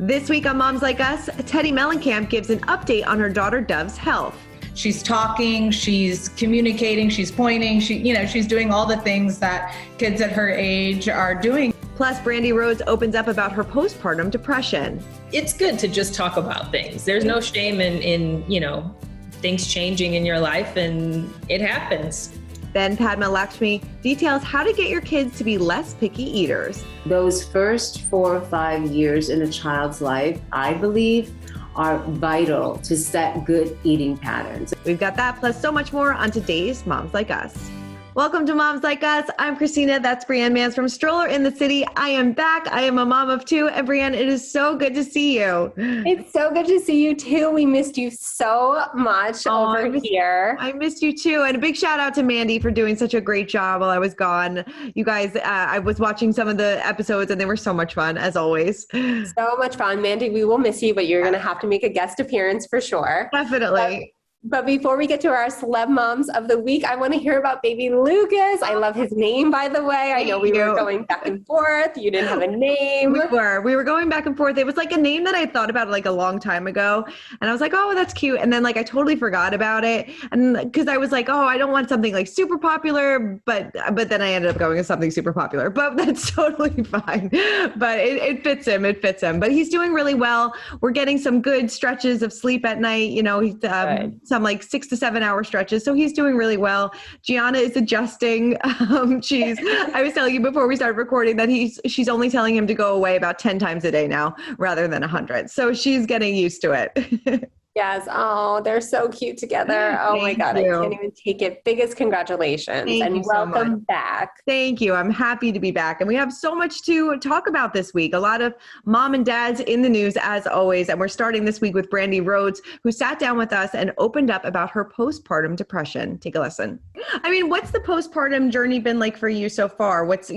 This week on Moms Like Us, Teddi Mellencamp gives an update on her daughter Dove's health. She's talking, she's communicating, she's pointing, she's doing all the things that kids at her age are doing. Plus, Brandi Rhodes opens up about her postpartum depression. It's good to just talk about things. There's no shame in things changing in your life, and it happens. Then Padma Lakshmi details how to get your kids to be less picky eaters. Those first 4 or 5 years in a child's life, I believe, are vital to set good eating patterns. We've got that plus so much more on today's Moms Like Us. Welcome to Moms Like Us. I'm Christina. That's BRIANNE MANZ from Stroller in the City. I am back. I am a mom of 2. And BRIANNE, it is so good to see you. It's so good to see you too. We missed you so much over here. I missed you too. And a big shout out to Mandy for doing such a great job while I was gone. You guys, I was watching some of the episodes and they were so much fun as always. So much fun. Mandy, we will miss you, but you're going to have to make a guest appearance for sure. Definitely. But before we get to our celeb moms of the week, I want to hear about baby Lucas. I love his name, by the way. I know we were going back and forth. You didn't have a name. We were going back and forth. It was like a name that I thought about like a long time ago. And I was like, oh, that's cute. And then like I totally forgot about it. And because I was like, oh, I don't want something like super popular. But then I ended up going with something super popular. But that's totally fine. But it fits him. It fits him. But he's doing really well. We're getting some good stretches of sleep at night. You know, he's some like 6 to 7 hour stretches. So he's doing really well. Gianna is adjusting. I was telling you before we started recording that she's only telling him to go away about 10 times a day now rather than 100. So she's getting used to it. Yes. Oh, they're so cute together. Oh my God. I can't even take it. Biggest congratulations and welcome back. Thank you. I'm happy to be back. And we have so much to talk about this week. A lot of mom and dads in the news as always. And we're starting this week with Brandi Rhodes, who sat down with us and opened up about her postpartum depression. Take a listen. I mean, what's the postpartum journey been like for you so far? What's,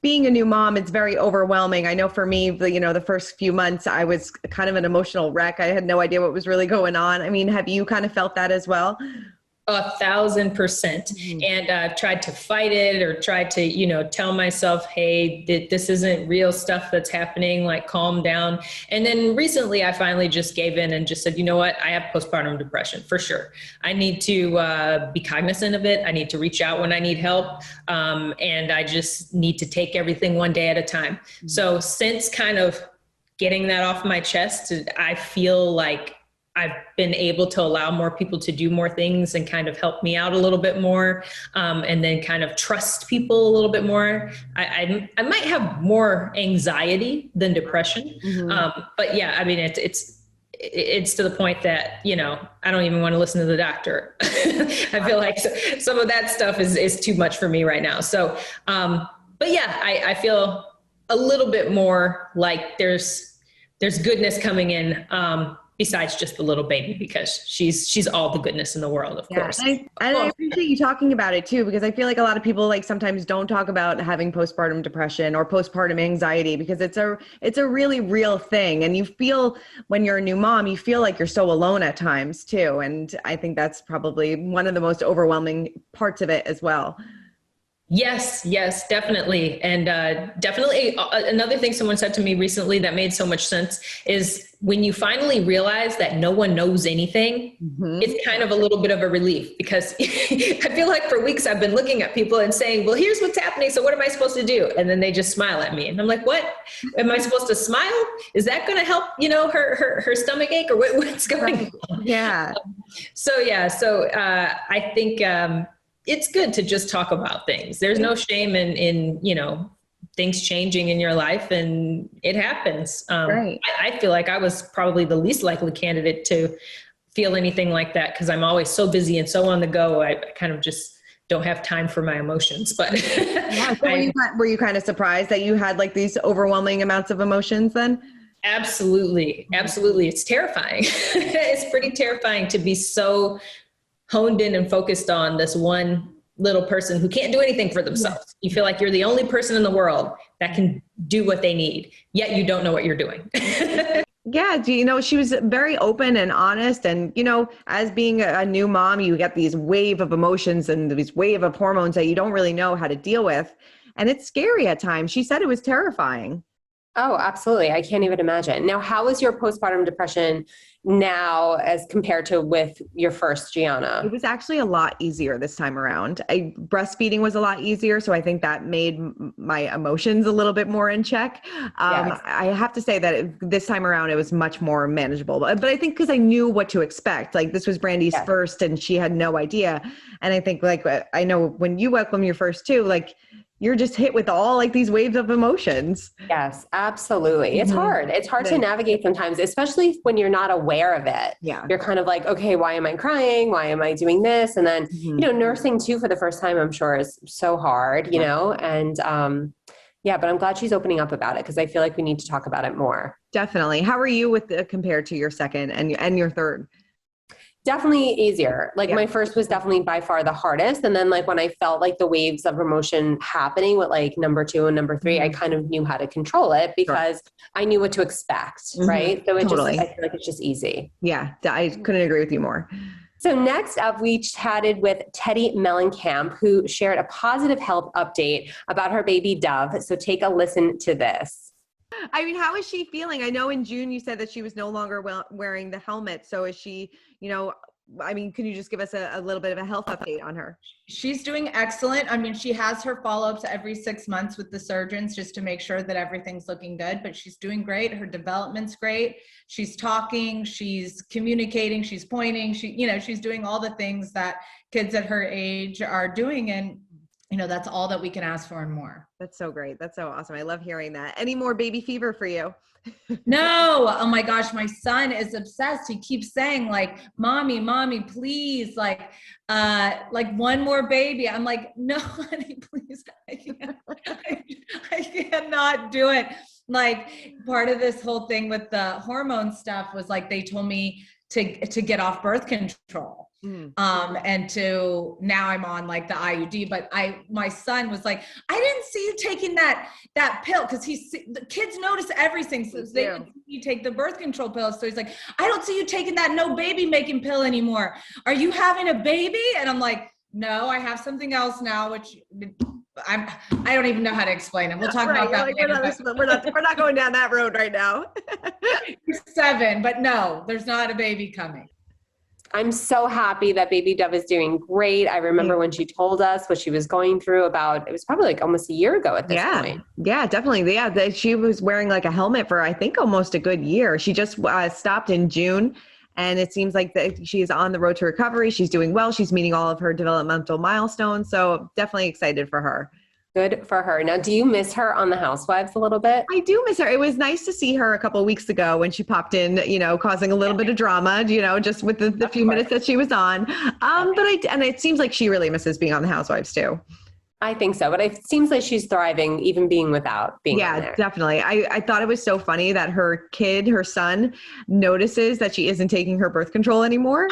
being a new mom, it's very overwhelming. I know for me, the first few months, I was kind of an emotional wreck. I had no idea what was really going on. I mean, have you kind of felt that as well? 1,000%. Mm-hmm. And tried to fight it or tried to, tell myself, hey, this isn't real stuff that's happening, like calm down. And then recently I finally just gave in and just said, you know what? I have postpartum depression for sure. I need to be cognizant of it. I need to reach out when I need help. And I just need to take everything one day at a time. Mm-hmm. So since kind of getting that off my chest, I feel like I've been able to allow more people to do more things and kind of help me out a little bit more, and then kind of trust people a little bit more. I might have more anxiety than depression, but yeah, I mean it's to the point that I don't even want to listen to the doctor. I feel like some of that stuff is too much for me right now. So, but yeah, I feel a little bit more like there's goodness coming in. Besides just the little baby, because she's all the goodness in the world, of course. And I appreciate you talking about it too, because I feel like a lot of people like sometimes don't talk about having postpartum depression or postpartum anxiety, because it's a really real thing. And you feel when you're a new mom, you feel like you're so alone at times too. And I think that's probably one of the most overwhelming parts of it as well. Yes, definitely. And definitely another thing someone said to me recently that made so much sense is when you finally realize that no one knows anything, it's kind of a little bit of a relief, because I feel like for weeks I've been looking at people and saying, well, here's what's happening. So what am I supposed to do? And then they just smile at me. And I'm like, what? Am I supposed to smile? Is that going to help, her stomach ache, or what's going on? Yeah. So I think, it's good to just talk about things. There's no shame in things changing in your life, and it happens. Right. I feel like I was probably the least likely candidate to feel anything like that, because I'm always so busy and so on the go. I kind of just don't have time for my emotions. But yeah, so were you kind of surprised that you had like these overwhelming amounts of emotions then? Absolutely. It's terrifying. It's pretty terrifying to be so honed in and focused on this one little person who can't do anything for themselves. You feel like you're the only person in the world that can do what they need, yet you don't know what you're doing. Yeah. She was very open and honest. And, as being a new mom, you get these wave of emotions and these wave of hormones that you don't really know how to deal with. And it's scary at times. She said it was terrifying. Oh, absolutely. I can't even imagine. Now, how is your postpartum depression now as compared to with your first Gianna? It was actually a lot easier this time around. Breastfeeding was a lot easier, so I think that made my emotions a little bit more in check. Yes. I have to say that this time around it was much more manageable. But I think because I knew what to expect. Like this was Brandi's Yes. first, and she had no idea. And I think like I know when you welcome your first too, like you're just hit with all like these waves of emotions. Yes, absolutely. It's hard. It's hard to navigate sometimes, especially when you're not aware of it. Yeah. You're kind of like, okay, why am I crying? Why am I doing this? And then, nursing too for the first time, I'm sure is so hard, you know? And yeah, but I'm glad she's opening up about it because I feel like we need to talk about it more. Definitely. How are you with compared to your second and your third? Definitely easier. Like my first was definitely by far the hardest. And then like when I felt like the waves of emotion happening with like number 2 and number 3, I kind of knew how to control it because I knew what to expect. Right. So it Totally. I feel like it's just easy. Yeah. I couldn't agree with you more. So next up, we chatted with Teddi Mellencamp, who shared a positive health update about her baby Dove. So take a listen to this. I mean, how is she feeling? I know in June you said that she was no longer wearing the helmet. So is she, I mean, can you just give us a little bit of a health update on her? She's doing excellent. I mean, she has her follow-ups every 6 months with the surgeons just to make sure that everything's looking good, but she's doing great. Her development's great. She's talking, she's communicating, she's pointing, she's doing all the things that kids at her age are doing. And that's all that we can ask for and more. That's so great. That's so awesome. I love hearing that. Any more baby fever for you? No. Oh my gosh. My son is obsessed. He keeps saying like, mommy, please, like one more baby. I'm like, no, honey, please. I cannot do it. Like part of this whole thing with the hormone stuff was like, they told me to get off birth control. And now I'm on like the IUD, but my son was like, I didn't see you taking that pill. Cause the kids notice everything. So they would see you take the birth control pill. So he's like, I don't see you taking that no baby making pill anymore. Are you having a baby? And I'm like, no, I have something else now, which I don't even know how to explain it. We'll talk about that later. We're not going down that road right now. You're 7, but no, there's not a baby coming. I'm so happy that baby Dove is doing great. I remember when she told us what she was going through it was probably like almost a year ago at this point. Yeah, definitely. Yeah. She was wearing like a helmet for, I think, almost a good year. She just stopped in June. And it seems like that she's on the road to recovery. She's doing well. She's meeting all of her developmental milestones. So definitely excited for her. Good for her. Now, do you miss her on the Housewives a little bit? I do miss her. It was nice to see her a couple of weeks ago when she popped in, causing a little bit of drama, just with the few minutes that she was on. And it seems like she really misses being on the Housewives too. I think so, but it seems like she's thriving even being without being on there. Definitely. I thought it was so funny that her son, notices that she isn't taking her birth control anymore.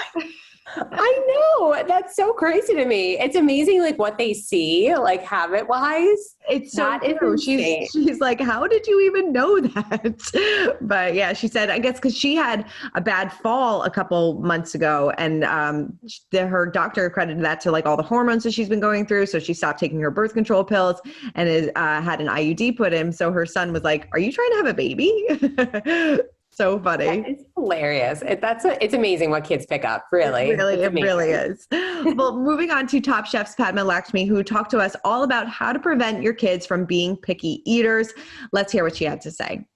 I know. That's so crazy to me. It's amazing like what they see, like habit wise. It's so true. She's like, how did you even know that? But yeah, she said, I guess because she had a bad fall a couple months ago and her doctor credited that to like all the hormones that she's been going through. So she stopped taking her birth control pills and had an IUD put in. So her son was like, are you trying to have a baby? So funny. It's hilarious. It's amazing what kids pick up. Really. It really is. Well, moving on to Top Chef's Padma Lakshmi, who talked to us all about how to prevent your kids from being picky eaters. Let's hear what she had to say.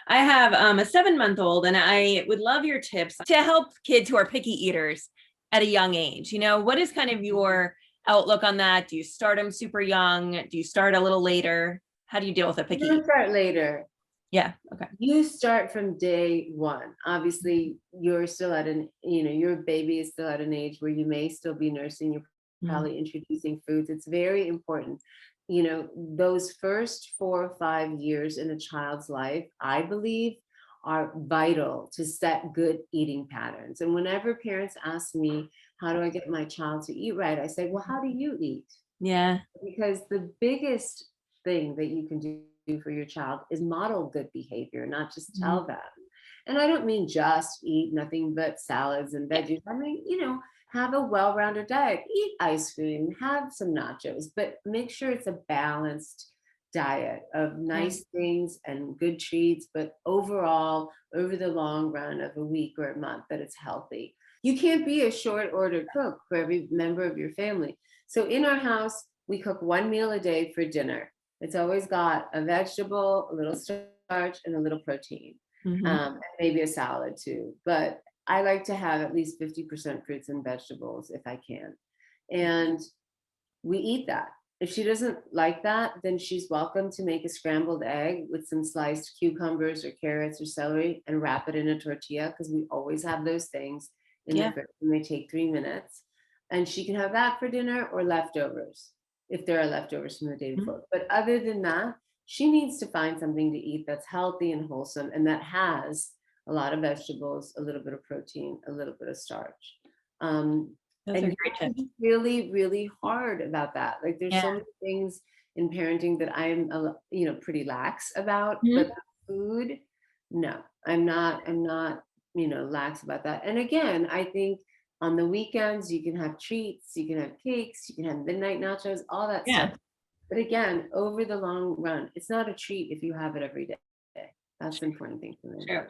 I have a 7-month-old and I would love your tips to help kids who are picky eaters at a young age. What is kind of your outlook on that? Do you start them super young? Do you start a little later? How do you deal with a picky eater? You start later. Yeah. Okay. You start from day one. Obviously, you're still at your baby is still at an age where you may still be nursing. You're probably introducing foods. It's very important. Those first 4 or 5 years in a child's life, I believe, are vital to set good eating patterns. And whenever parents ask me, how do I get my child to eat right? I say, well, how do you eat? Yeah. Because the biggest thing that you can do for your child is model good behavior, not just tell them. And I don't mean just eat nothing but salads and veggies. I mean, have a well-rounded diet, eat ice cream, have some nachos, but make sure it's a balanced diet of nice things and good treats, but overall, over the long run of a week or a month, that it's healthy. You can't be a short order cook for every member of your family. So in our house, we cook one meal a day for dinner. It's always got a vegetable, a little starch, and a little protein, and maybe a salad too. But I like to have at least 50% fruits and vegetables if I can. And we eat that. If she doesn't like that, then she's welcome to make a scrambled egg with some sliced cucumbers or carrots or celery and wrap it in a tortilla, because we always have those things in the fridge and they take 3 minutes. And she can have that for dinner or leftovers, if there are leftovers from the day before. But other than that, she needs to find something to eat that's healthy and wholesome and that has a lot of vegetables, a little bit of protein, a little bit of starch. Those are great tips. Really, really hard about that. Like there's so many things in parenting that I'm, pretty lax about, but food, no, I'm not, lax about that. And again, I think on the weekends, you can have treats, you can have cakes, you can have midnight nachos, all that stuff. But again, over the long run, it's not a treat if you have it every day. That's the important thing for me. Sure.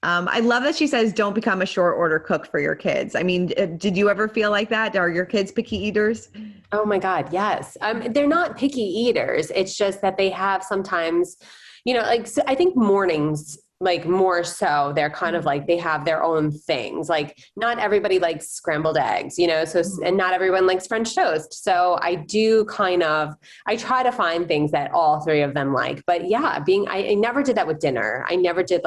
I love that she says, don't become a short order cook for your kids. I mean, did you ever feel like that? Are your kids picky eaters? Oh my God, yes. They're not picky eaters. It's just that they have sometimes, so I think mornings, like more so, they're kind of like, they have their own things. Like not everybody likes scrambled eggs, and not everyone likes French toast. So I try to find things that all three of them like. But yeah, I never did that with dinner. I never did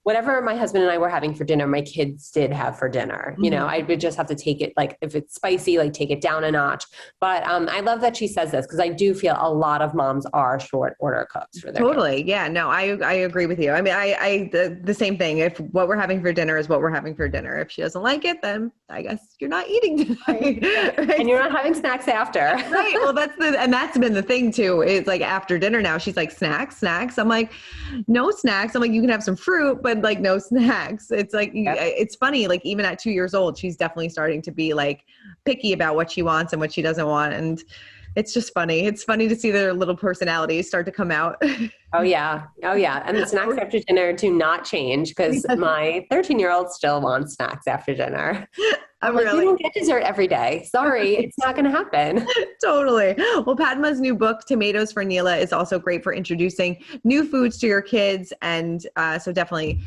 whatever my husband and I were having for dinner, my kids did have for dinner. I would just have to take it, like if it's spicy, like take it down a notch. But I love that she says this, because I do feel a lot of moms are short order cooks for their Totally. kids. Yeah, no, I agree with you. I mean, the same thing. If what we're having for dinner is what we're having for dinner, if she doesn't like it, then I guess you're not eating tonight. Right? And you're not having snacks after. Right. Well, that's been the thing too. It's like after dinner now, she's like, snacks. I'm like, no snacks. I'm like, you can have some fruit, but like no snacks. It's like, it's funny. Like even at 2 years old, she's definitely starting to be like picky about what she wants and what she doesn't want. And it's just funny. It's funny to see their little personalities start to come out. Oh yeah. And the snacks after dinner do not change, because my 13-year-old still wants snacks after dinner. I'm like, you don't get dessert every day. Sorry, it's not going to happen. Totally. Well, Padma's new book, Tomatoes for Neela, is also great for introducing new foods to your kids. And so definitely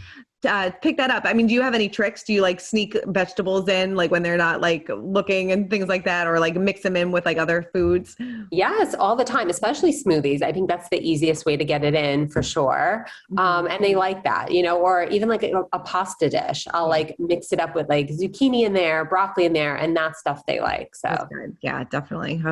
pick that up. I mean, do you have any tricks? Do you like sneak vegetables in, like when they're not like looking and things like that, or like mix them in with like other foods? Yes, all the time, especially smoothies. I think that's the easiest way to get it in for sure. And they like that, or even like a pasta dish. I'll like mix it up with like zucchini in there, broccoli in there, and that stuff they like. So yeah, definitely.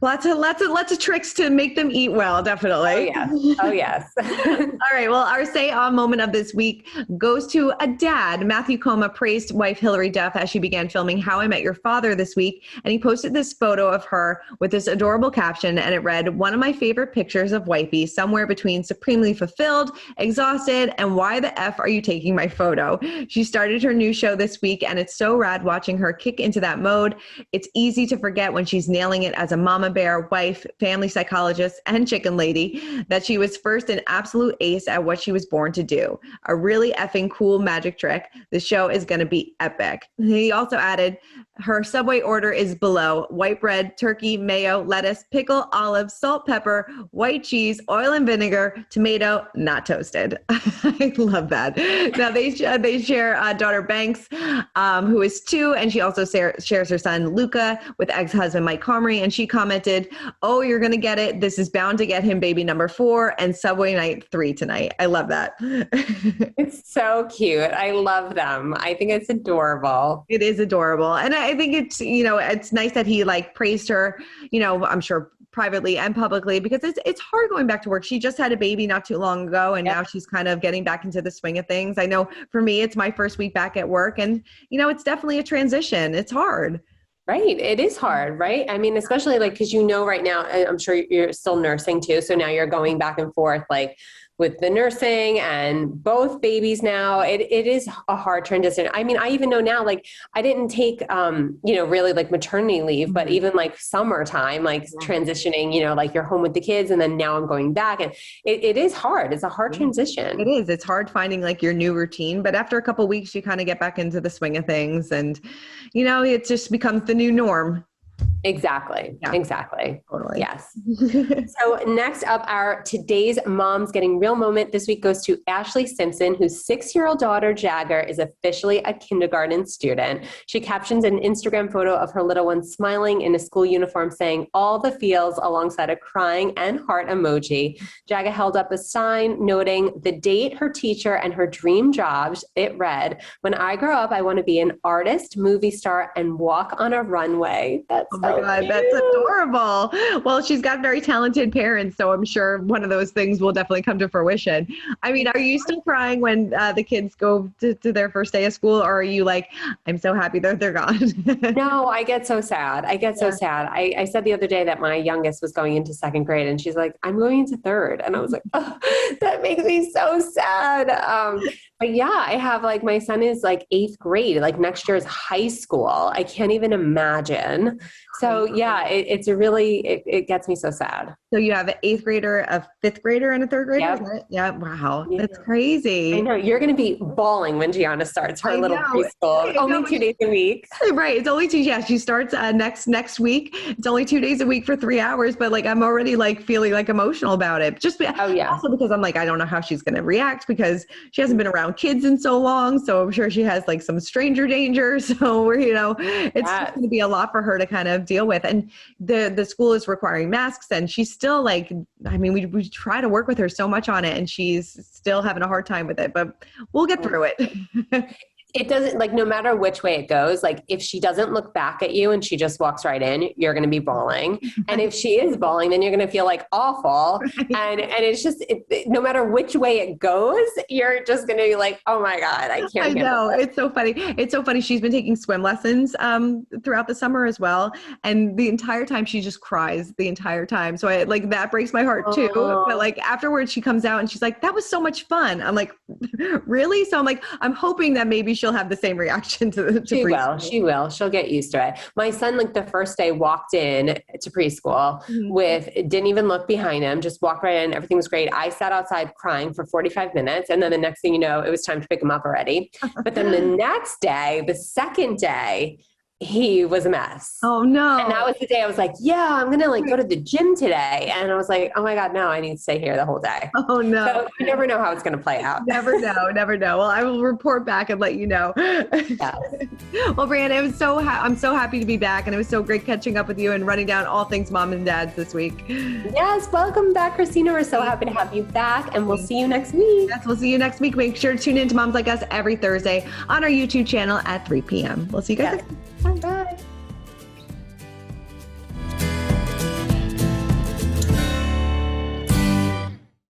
Lots of tricks to make them eat well, definitely. Oh yes. All right. Well, our say on moment of this week goes to a dad. Matthew Coma praised wife Hilary Duff as she began filming How I Met Your Father this week, and he posted this photo of her with this adorable caption, and it read, "One of my favorite pictures of wifey, somewhere between supremely fulfilled, exhausted, and why the F are you taking my photo?" She started her new show this week, and it's so rad watching her kick into that mode. It's easy to forget when she's nailing it as a mama bear, wife, family psychologist, and chicken lady that she was first an absolute ace at what she was born to do. A really effing cool magic trick. The show is going to be epic. He also added, her Subway order is below: white bread, turkey, mayo, lettuce, pickle, olive, salt, pepper, white cheese, oil and vinegar, tomato, not toasted. I love that. Now they share daughter Banks, who is 2, and she also shares her son Luca with ex-husband Mike Comrie, and she commented, "Oh, you're gonna get it. This is bound to get him baby number 4 and Subway night 3 tonight." I love that. It's so cute. I love them. I think it's adorable. It is adorable, and I think it's it's nice that he like praised her. I'm sure privately and publicly, because it's hard going back to work. She just had a baby not too long ago, and now she's kind of getting back into the swing of things. I know for me, it's my first week back at work, and it's definitely a transition. It's hard. Right. It is hard, right? I mean, especially like, because right now, I'm sure you're still nursing too. So now you're going back and forth like with the nursing and both babies now, it is a hard transition. I mean, I even know now, like I didn't take, really like maternity leave, but even like summertime, like transitioning, like you're home with the kids and then now I'm going back, and it is hard. It's a hard transition. It is. It's hard finding like your new routine, but after a couple of weeks, you kind of get back into the swing of things, and it just becomes the new norm. Exactly. Yeah. Exactly. Totally. Yes. So next up, our today's Moms Getting Real moment this week goes to Ashley Simpson, whose 6-year-old daughter Jagger is officially a kindergarten student. She captions an Instagram photo of her little one smiling in a school uniform, saying all the feels alongside a crying and heart emoji. Jagger held up a sign noting the date, her teacher, and her dream jobs. It read, "When I grow up, I want to be an artist, movie star, and walk on a runway." That's oh my God, that's adorable. Well, she's got very talented parents, so I'm sure one of those things will definitely come to fruition. I mean, are you still crying when the kids go to their first day of school, or are you like, I'm so happy that they're gone? No, I get so sad. So sad. I said the other day that my youngest was going into 2nd grade, and she's like, I'm going into 3rd. And I was like, oh, that makes me so sad. But yeah, I have like, my son is like 8th grade, like next year is high school. I can't even imagine. So yeah, it gets me so sad. So you have an 8th grader, a 5th grader, and a 3rd grader? Yep. Is it? Yeah. Wow. Yeah. That's crazy. I know. You're going to be bawling when Gianna starts her little preschool. I Only know. 2 days a week. Right. It's only 2. Yeah. She starts next week. It's only 2 days a week for 3 hours, but like, I'm already like feeling like emotional about it. Also because I'm like, I don't know how she's going to react because she hasn't been around kids in so long. So I'm sure she has like some stranger danger. So it's just going to be a lot for her to kind of deal with. And the school is requiring masks, and she's still like, I mean, we try to work with her so much on it, and she's still having a hard time with it, but we'll get through it. It doesn't, like, no matter which way it goes, like if she doesn't look back at you and she just walks right in, you're going to be bawling. And if she is bawling, then you're going to feel like awful. And it's just, no matter which way it goes, you're just going to be like, oh my God, I can't. I know. It's so funny. It's so funny. She's been taking swim lessons throughout the summer as well. And the entire time she just cries the entire time. So that breaks my heart too. But like afterwards she comes out and she's like, that was so much fun. I'm like, really? So I'm like, I'm hoping that maybe she'll have the same reaction to She will. She'll get used to it. My son, like the first day, walked in to preschool didn't even look behind him, just walked right in. Everything was great. I sat outside crying for 45 minutes. And then the next thing you know, it was time to pick him up already. But then the next day, the 2nd day, he was a mess. Oh no. And that was the day I was like, yeah, I'm going to like go to the gym today. And I was like, oh my God, no, I need to stay here the whole day. Oh no. So you never know how it's going to play out. Never know. Well, I will report back and let you know. Yes. Well, BRIANNE, I'm so happy to be back, and it was so great catching up with you and running down all things mom and dads this week. Yes. Welcome back, Christina. We're so happy to have you back, and we'll see you next week. Yes, we'll see you next week. Make sure to tune in to Moms Like Us every Thursday on our YouTube channel at 3 p.m. We'll see you guys next week. Bye.